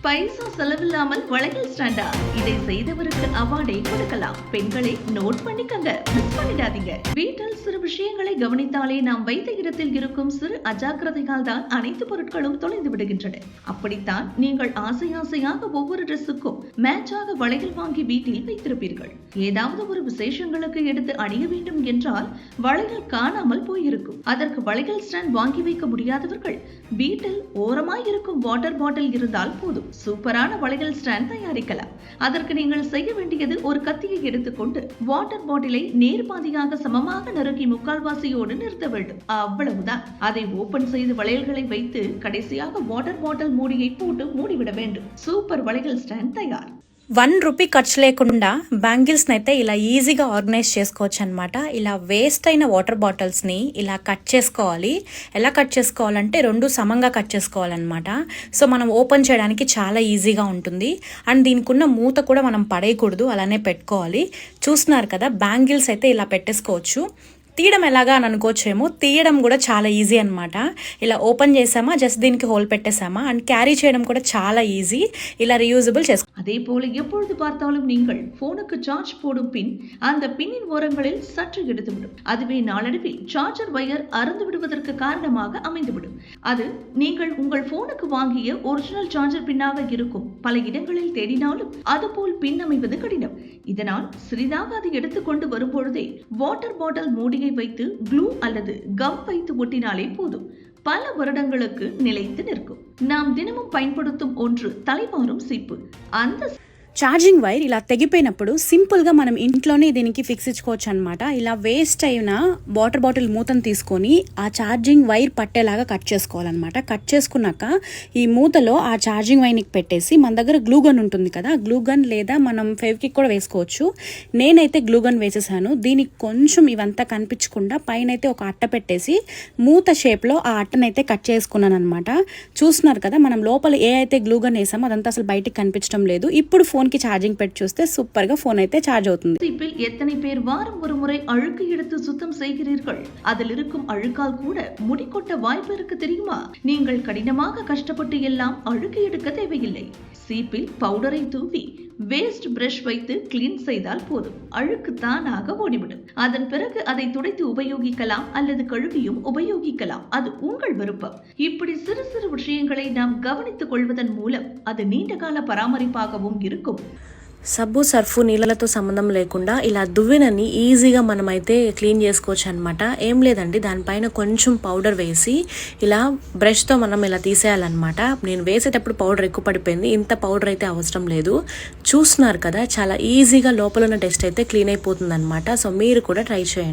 பைசா செலவில்லாமல் வளையல் ஸ்டாண்டா? இதை செய்தவருக்கு அவார்டை கொடுக்கலாம். பெண்களை நோட் பண்ணிக்கங்க, மிஸ் பண்ணிடாதீங்க. வீட்டில் சிறு விஷயங்களை கவனித்தாலே நாம் வைத்த இடத்தில் இருக்கும் சிறு அஜாக்கிரதையால் தான் அனைத்து பொருட்களும் தொலைந்து விடுகின்றன. அப்படித்தான் நீங்கள் ஆசையாக ஒவ்வொரு டிரெஸ்ஸுக்கும் மேட்சாக வளையல் வாங்கி வீட்டில் வைத்திருப்பீர்கள். ஏதாவது ஒரு விசேஷங்களுக்கு எடுத்து அணிய வேண்டும் என்றால் வளையல் காணாமல் போயிருக்கும். அதற்கு வளையல் ஸ்டாண்ட் வாங்கி வைக்க முடியாதவர்கள் வீட்டில் ஓரமாய் இருக்கும் வாட்டர் பாட்டில் இருந்தால் போதும், சூப்பரான வளையல் ஸ்டாண்ட் தயாரிக்கலாம். அதற்கு நீங்கள் செய்ய வேண்டியது ஒரு கத்தியை எடுத்துக்கொண்டு வாட்டர் பாட்டிலை நேர்பாதியாக சமமாக நறுக்கி முக்கால்வாசியோடு நிறுத்த வேண்டும். அவ்வளவுதான். அதை ஓபன் செய்து வளையல்களை வைத்து கடைசியாக வாட்டர் பாட்டில் மூடியை போட்டு மூடிவிட வேண்டும். சூப்பர் வளையல் ஸ்டாண்ட் தயார். ₹1 ఖర్చు లేకుండా బ్యాంగిల్స్ని అయితే ఇలా ఈజీగా ఆర్గనైజ్ చేసుకోవచ్చు అనమాట. ఇలా వేస్ట్ అయిన వాటర్ బాటిల్స్ని ఇలా కట్ చేసుకోవాలి. ఎలా కట్ చేసుకోవాలంటే 2 సమంగా కట్ చేసుకోవాలన్నమాట. సో మనం ఓపెన్ చేయడానికి చాలా ఈజీగా ఉంటుంది. అండ్ దీనికి ఉన్న మూత కూడా మనం పడేయకూడదు, అలానే పెట్టుకోవాలి. చూస్తున్నారు కదా, బ్యాంగిల్స్ అయితే ఇలా పెట్టేసుకోవచ్చు. తీయడం ఎలాగా అని అనుకోవచ్చేమో, తీయడం కూడా చాలా ఈజీ అనమాట. ఇలా ఓపెన్ చేసామా, జస్ట్ దీనికి హోల్ పెట్టేసామా, అండ్ క్యారీ చేయడం కూడా చాలా ఈజీ. ఇలా ரியூசபிள் చేసుకో. அதே போல எப்பொழுது பார்த்தாலும் நீங்கள் போனுக்கு சார்ஜ் போடும் பின் அந்த பின்னின் ஓரங்களில் சற்று எடுத்துவிடும். அதுவே நாளடைவில் சார்ஜர் வயர் அறுந்து விடுவதற்கு காரணமாக அமைந்துவிடும். அது நீங்கள் உங்கள் போனுக்கு வாங்கிய ஒரிஜினல் சார்ஜர் பின்னாக இருக்கும். பல இடங்களில் தேடினாலும் அதுபோல் பின் அமைவது கடினம். இதனால் சிறிதாக அதை எடுத்துக்கொண்டு வரும்பொழுதே வாட்டர் பாட்டில் மூடியை வைத்து க்ளூ அல்லது கம் வைத்து ஒட்டினாலே போதும், பல வருடங்களுக்கு நிலைத்து நிற்கும். நாம் தினமும் பயன்படுத்தும் ஒன்று தலைமாறும் சீப்பு. அந்த ఛార్జింగ్ వైర్ ఇలా తెగిపోయినప్పుడు సింపుల్గా మనం ఇంట్లోనే దీనికి ఫిక్స్ ఇచ్చుకోవచ్చు అనమాట. ఇలా వేస్ట్ అయిన వాటర్ బాటిల్ మూతను తీసుకొని ఆ ఛార్జింగ్ వైర్ పట్టేలాగా కట్ చేసుకోవాలన్నమాట. కట్ చేసుకున్నాక ఈ మూతలో ఆ ఛార్జింగ్ వైర్ని పెట్టేసి, మన దగ్గర గ్లూ గన్ ఉంటుంది కదా, గ్లూ గన్ లేదా మనం ఫెవిక్విక్ కూడా వేసుకోవచ్చు. నేనైతే గ్లూ గన్ వేసేసాను. దీనికి కొంచెం ఇవంతా కనిపించకుండా పైన అయితే ఒక అట్ట పెట్టేసి మూత షేప్లో ఆ అట్టనైతే కట్ చేసుకున్నాను అనమాట. చూస్తున్నారు కదా, మనం లోపల ఏ అయితే గ్లూ గన్ వేసామో అదంతా అసలు బయటికి కనిపించడం లేదు. ఇప్పుడు ఫోన్ కి சார்ஜிங் பெட் చూస్తే சூப்பர் గా ஃபோன் అయితే சார்ஜ் అవుతుంది. சீப்பில் எத்தனை பேர் வாரம் ஒரு முறை அழுக்கு எடுத்து சுத்தம் செய்கிறீர்கள்? அதில் இருக்கும் அழுக்கால் கூட முடி கொட்ட வாய்ப்பு இருக்கு தெரியுமா? நீங்கள் கடினமாக கஷ்டப்பட்டு எல்லாம் அழுக்கு எடுக்க தேவையில்லை. சீப்பில் பவுடரை தூவி வேஸ்ட் பிரஷ் வைத்து கிளீன் செய்தால் போதும், அழுக்கு தானாக ஓடிவிடும். அதன் பிறகு அதை துடைத்து உபயோகிக்கலாம் அல்லது கழுவியும் உபயோகிக்கலாம். அது உங்கள் விருப்பம். இப்படி சிறு சிறு விஷயங்களை நாம் கவனித்துக் கொள்வதன் மூலம் அது நீண்ட கால பராமரிப்பாகவும் இருக்கும். సబ్బు సర్ఫు నీళ్ళతో సంబంధం లేకుండా ఇలా దువ్వెనని ఈజీగా మనమైతే క్లీన్ చేసుకోవచ్చు అనమాట. ఏం లేదండి, దానిపైన కొంచెం పౌడర్ వేసి ఇలా బ్రష్తో మనం ఇలా తీసేయాలన్నమాట. నేను వేసేటప్పుడు పౌడర్ ఎక్కువ పడిపోయింది, ఇంత పౌడర్ అయితే అవసరం లేదు. చూస్తున్నారు కదా, చాలా ఈజీగా లోపల ఉన్న డస్ట్ అయితే క్లీన్ అయిపోతుంది అనమాట. సో మీరు కూడా ట్రై చేయండి.